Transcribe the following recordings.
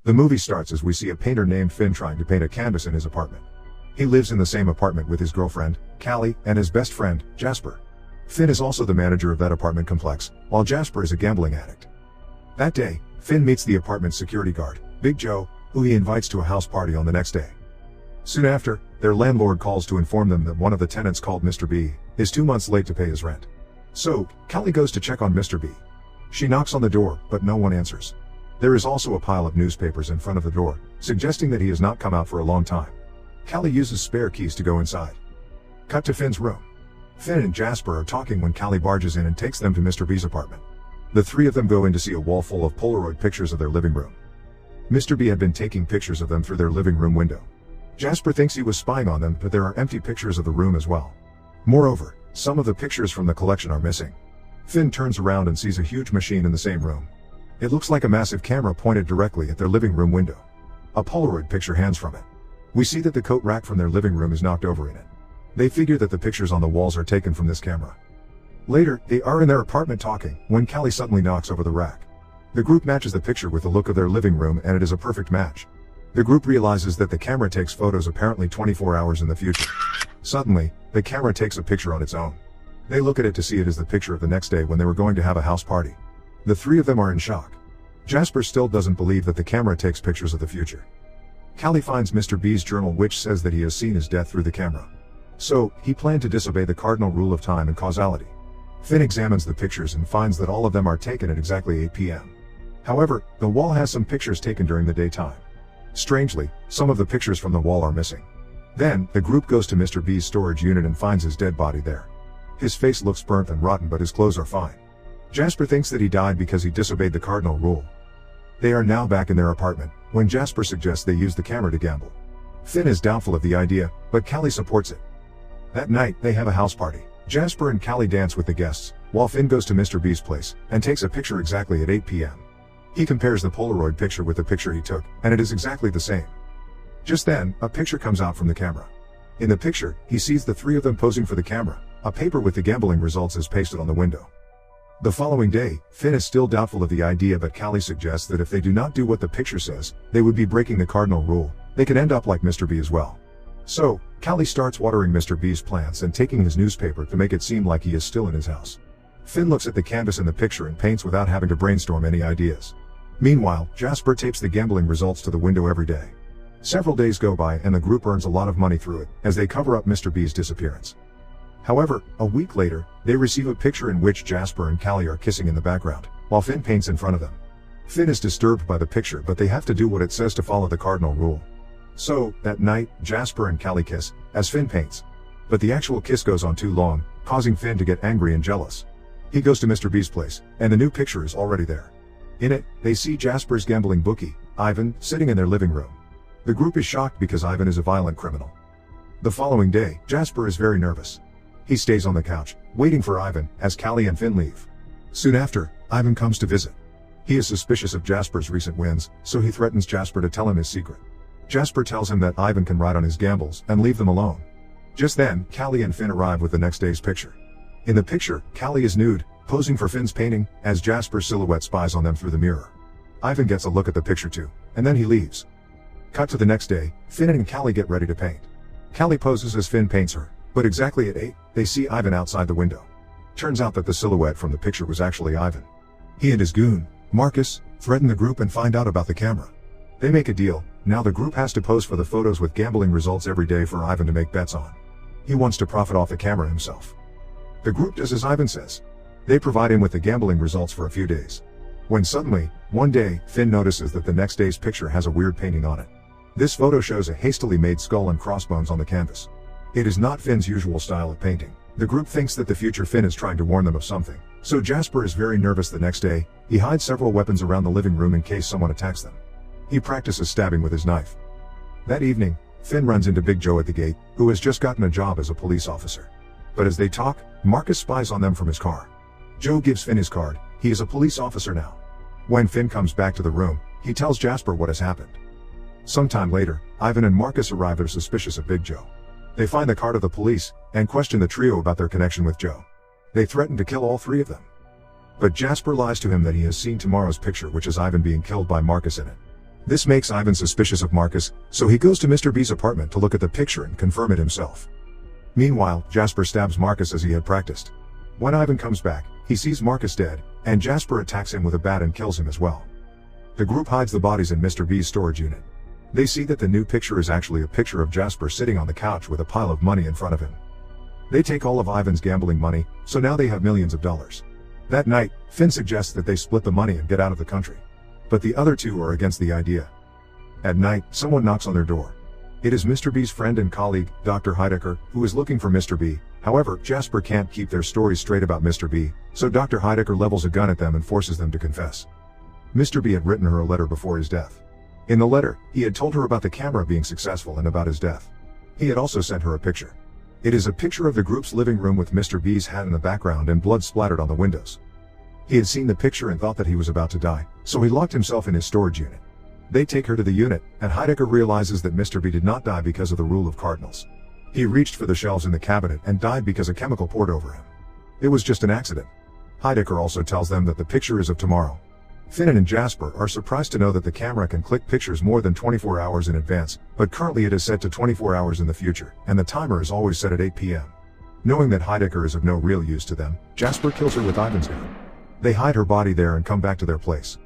The movie starts as we see a painter named Finn trying to paint a canvas in his apartment. He lives in the same apartment with his girlfriend, Callie, and his best friend, Jasper. Finn is also the manager of that apartment complex, while Jasper is a gambling addict. That day, Finn meets the apartment's security guard, Big Joe, who he invites to a house party on the next day. Soon after, their landlord calls to inform them that one of the tenants, called Mr. B, is 2 months late to pay his rent. So, Callie goes to check on Mr. B. She knocks on the door, but no one answers. There is also a pile of newspapers in front of the door, suggesting that he has not come out for a long time. Callie uses spare keys to go inside. Cut to Finn's room. Finn and Jasper are talking when Callie barges in and takes them to Mr. B's apartment. The three of them go in to see a wall full of Polaroid pictures of their living room. Mr. B had been taking pictures of them through their living room window. Jasper thinks he was spying on them, but there are empty pictures of the room as well. Moreover, some of the pictures from the collection are missing. Finn turns around and sees a huge machine in the same room. It looks like a massive camera pointed directly at their living room window. A Polaroid picture hangs from it. We see that the coat rack from their living room is knocked over in it. They figure that the pictures on the walls are taken from this camera. Later, they are in their apartment talking, when Callie suddenly knocks over the rack. The group matches the picture with the look of their living room, and it is a perfect match. The group realizes that the camera takes photos apparently 24 hours in the future. Suddenly, the camera takes a picture on its own. They look at it to see it is the picture of the next day when they were going to have a house party. The three of them are in shock. Jasper still doesn't believe that the camera takes pictures of the future. Callie finds Mr. B's journal, which says that he has seen his death through the camera. So, he planned to disobey the cardinal rule of time and causality. Finn examines the pictures and finds that all of them are taken at exactly 8 p.m. However, the wall has some pictures taken during the daytime. Strangely, some of the pictures from the wall are missing. Then, the group goes to Mr. B's storage unit and finds his dead body there. His face looks burnt and rotten, but his clothes are fine. Jasper thinks that he died because he disobeyed the cardinal rule. They are now back in their apartment, when Jasper suggests they use the camera to gamble. Finn is doubtful of the idea, but Callie supports it. That night, they have a house party. Jasper and Callie dance with the guests, while Finn goes to Mr. B's place, and takes a picture exactly at 8 p.m. He compares the Polaroid picture with the picture he took, and it is exactly the same. Just then, a picture comes out from the camera. In the picture, he sees the three of them posing for the camera. A paper with the gambling results is pasted on the window. The following day, Finn is still doubtful of the idea, but Callie suggests that if they do not do what the picture says, they would be breaking the cardinal rule. They could end up like Mr. B as well. So, Callie starts watering Mr. B's plants and taking his newspaper to make it seem like he is still in his house. Finn looks at the canvas in the picture and paints without having to brainstorm any ideas. Meanwhile, Jasper tapes the gambling results to the window every day. Several days go by and the group earns a lot of money through it, as they cover up Mr. B's disappearance. However, a week later, they receive a picture in which Jasper and Callie are kissing in the background, while Finn paints in front of them. Finn is disturbed by the picture, but they have to do what it says to follow the cardinal rule. So, that night, Jasper and Callie kiss, as Finn paints. But the actual kiss goes on too long, causing Finn to get angry and jealous. He goes to Mr. B's place, and the new picture is already there. In it, they see Jasper's gambling bookie, Ivan, sitting in their living room. The group is shocked because Ivan is a violent criminal. The following day, Jasper is very nervous. He stays on the couch, waiting for Ivan, as Callie and Finn leave. Soon after, Ivan comes to visit. He is suspicious of Jasper's recent wins, so he threatens Jasper to tell him his secret. Jasper tells him that Ivan can ride on his gambles and leave them alone. Just then, Callie and Finn arrive with the next day's picture. In the picture, Callie is nude, posing for Finn's painting, as Jasper's silhouette spies on them through the mirror. Ivan gets a look at the picture too, and then he leaves. Cut to the next day, Finn and Callie get ready to paint. Callie poses as Finn paints her, but exactly at 8, they see Ivan outside the window. Turns out that the silhouette from the picture was actually Ivan. He and his goon, Marcus, threaten the group and find out about the camera. They make a deal. Now the group has to pose for the photos with gambling results every day for Ivan to make bets on. He wants to profit off the camera himself. The group does as Ivan says. They provide him with the gambling results for a few days. When suddenly, one day, Finn notices that the next day's picture has a weird painting on it. This photo shows a hastily made skull and crossbones on the canvas. It is not Finn's usual style of painting. The group thinks that the future Finn is trying to warn them of something. So Jasper is very nervous the next day. He hides several weapons around the living room in case someone attacks them. He practices stabbing with his knife. That evening, Finn runs into Big Joe at the gate, who has just gotten a job as a police officer. But as they talk, Marcus spies on them from his car. Joe gives Finn his card. He is a police officer now. When Finn comes back to the room, he tells Jasper what has happened. Sometime later, Ivan and Marcus arrive and are suspicious of Big Joe. They find the card of the police, and question the trio about their connection with Joe. They threaten to kill all three of them. But Jasper lies to him that he has seen tomorrow's picture, which is Ivan being killed by Marcus in it. This makes Ivan suspicious of Marcus, so he goes to Mr. B's apartment to look at the picture and confirm it himself. Meanwhile, Jasper stabs Marcus as he had practiced. When Ivan comes back, he sees Marcus dead, and Jasper attacks him with a bat and kills him as well. The group hides the bodies in Mr. B's storage unit. They see that the new picture is actually a picture of Jasper sitting on the couch with a pile of money in front of him. They take all of Ivan's gambling money, so now they have millions of dollars. That night, Finn suggests that they split the money and get out of the country. But the other two are against the idea. At night, someone knocks on their door. It is Mr. B's friend and colleague, Dr. Heidecker, who is looking for Mr. B. However, Jasper can't keep their stories straight about Mr. B, so Dr. Heidecker levels a gun at them and forces them to confess. Mr. B had written her a letter before his death. In the letter, he had told her about the camera being successful and about his death. He had also sent her a picture. It is a picture of the group's living room with Mr. B's hat in the background and blood splattered on the windows. He had seen the picture and thought that he was about to die, so he locked himself in his storage unit. They take her to the unit, and Heidecker realizes that Mr. B did not die because of the rule of cardinals. He reached for the shelves in the cabinet and died because a chemical poured over him. It was just an accident. Heidecker also tells them that the picture is of tomorrow. Finn and Jasper are surprised to know that the camera can click pictures more than 24 hours in advance, but currently it is set to 24 hours in the future, and the timer is always set at 8 p.m. Knowing that Heidecker is of no real use to them, Jasper kills her with Ivan's gun. They hide her body there and come back to their place.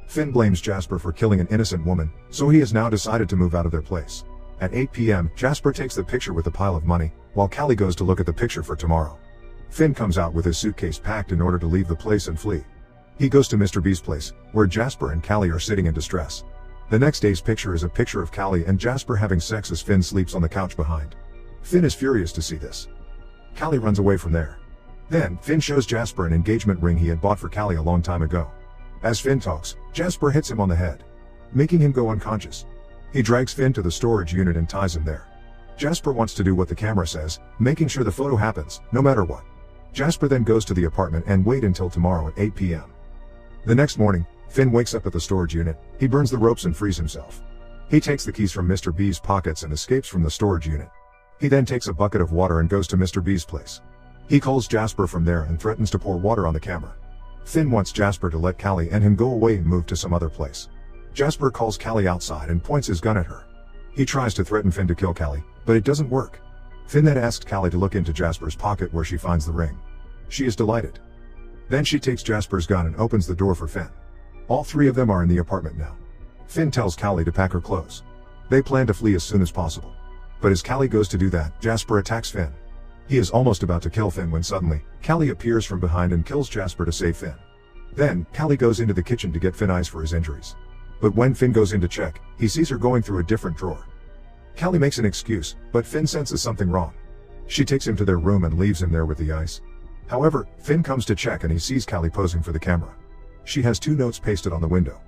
Finn blames Jasper for killing an innocent woman, so he has now decided to move out of their place. At 8 p.m., Jasper takes the picture with the pile of money, while Callie goes to look at the picture for tomorrow. Finn comes out with his suitcase packed in order to leave the place and flee. He goes to Mr. B's place, where Jasper and Callie are sitting in distress. The next day's picture is a picture of Callie and Jasper having sex as Finn sleeps on the couch behind. Finn is furious to see this. Callie runs away from there. Then, Finn shows Jasper an engagement ring he had bought for Callie a long time ago. As Finn talks, Jasper hits him on the head, making him go unconscious. He drags Finn to the storage unit and ties him there. Jasper wants to do what the camera says, making sure the photo happens, no matter what. Jasper then goes to the apartment and waits until tomorrow at 8 p.m. The next morning, Finn wakes up at the storage unit. He burns the ropes and frees himself. He takes the keys from Mr. B's pockets and escapes from the storage unit. He then takes a bucket of water and goes to Mr. B's place. He calls Jasper from there and threatens to pour water on the camera. Finn wants Jasper to let Callie and him go away and move to some other place. Jasper calls Callie outside and points his gun at her. He tries to threaten Finn to kill Callie, but it doesn't work. Finn then asks Callie to look into Jasper's pocket where she finds the ring. She is delighted. Then she takes Jasper's gun and opens the door for Finn. All three of them are in the apartment now. Finn tells Callie to pack her clothes. They plan to flee as soon as possible. But as Callie goes to do that, Jasper attacks Finn. He is almost about to kill Finn when suddenly, Callie appears from behind and kills Jasper to save Finn. Then, Callie goes into the kitchen to get Finn ice for his injuries. But when Finn goes in to check, he sees her going through a different drawer. Callie makes an excuse, but Finn senses something wrong. She takes him to their room and leaves him there with the ice. However, Finn comes to check and he sees Callie posing for the camera. She has 2 notes pasted on the window.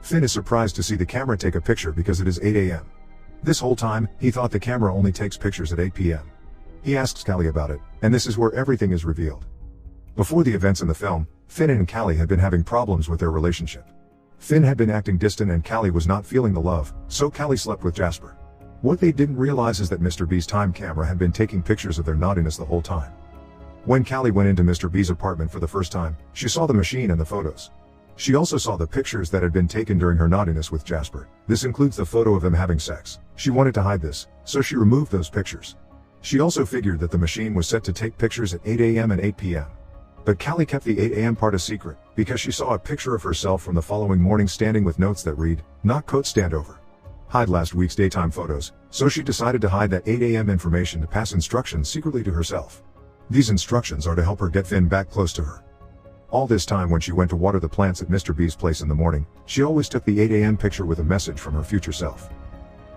Finn is surprised to see the camera take a picture because it is 8 a.m. This whole time, he thought the camera only takes pictures at 8 p.m. He asks Callie about it, and this is where everything is revealed. Before the events in the film, Finn and Callie had been having problems with their relationship. Finn had been acting distant and Callie was not feeling the love, so Callie slept with Jasper. What they didn't realize is that Mr. B's time camera had been taking pictures of their naughtiness the whole time. When Callie went into Mr. B's apartment for the first time, she saw the machine and the photos. She also saw the pictures that had been taken during her naughtiness with Jasper. This includes the photo of them having sex. She wanted to hide this, so she removed those pictures. She also figured that the machine was set to take pictures at 8 a.m. and 8 p.m. But Callie kept the 8 a.m. part a secret, because she saw a picture of herself from the following morning standing with notes that read, "Not coat stand over. Hide last week's daytime photos," so she decided to hide that 8 a.m. information to pass instructions secretly to herself. These instructions are to help her get Finn back close to her. All this time when she went to water the plants at Mr. B's place in the morning, she always took the 8 a.m. picture with a message from her future self.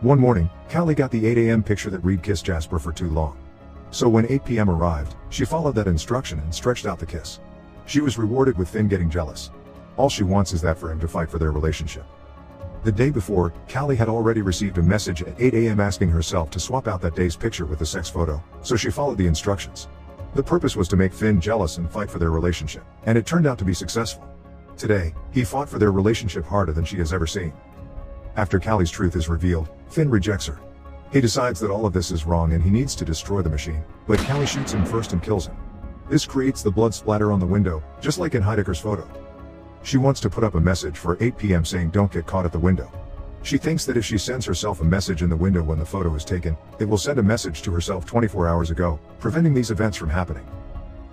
One morning, Callie got the 8 a.m. picture that read "Kiss Jasper for too long." So when 8 p.m. arrived, she followed that instruction and stretched out the kiss. She was rewarded with Finn getting jealous. All she wants is that for him to fight for their relationship. The day before, Callie had already received a message at 8 a.m. asking herself to swap out that day's picture with the sex photo, so she followed the instructions. The purpose was to make Finn jealous and fight for their relationship, and it turned out to be successful. Today, he fought for their relationship harder than she has ever seen. After Callie's truth is revealed, Finn rejects her. He decides that all of this is wrong and he needs to destroy the machine, but Callie shoots him first and kills him. This creates the blood splatter on the window, just like in Heidecker's photo. She wants to put up a message for 8 p.m. saying "Don't get caught at the window." She thinks that if she sends herself a message in the window when the photo is taken, it will send a message to herself 24 hours ago, preventing these events from happening.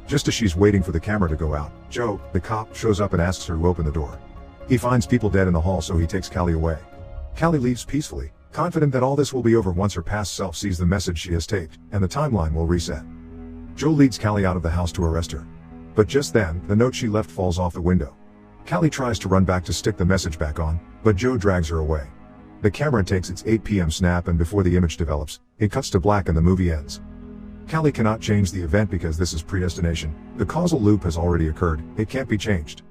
Just as she's waiting for the camera to go out, Joe, the cop, shows up and asks her to open the door. He finds people dead in the hall, so he takes Callie away. Callie leaves peacefully, confident that all this will be over once her past self sees the message she has taped, and the timeline will reset. Joe leads Callie out of the house to arrest her. But just then, the note she left falls off the window. Callie tries to run back to stick the message back on, but Joe drags her away. The camera takes its 8 p.m. snap, and before the image develops, it cuts to black and the movie ends. Callie cannot change the event because this is predestination. The causal loop has already occurred, it can't be changed.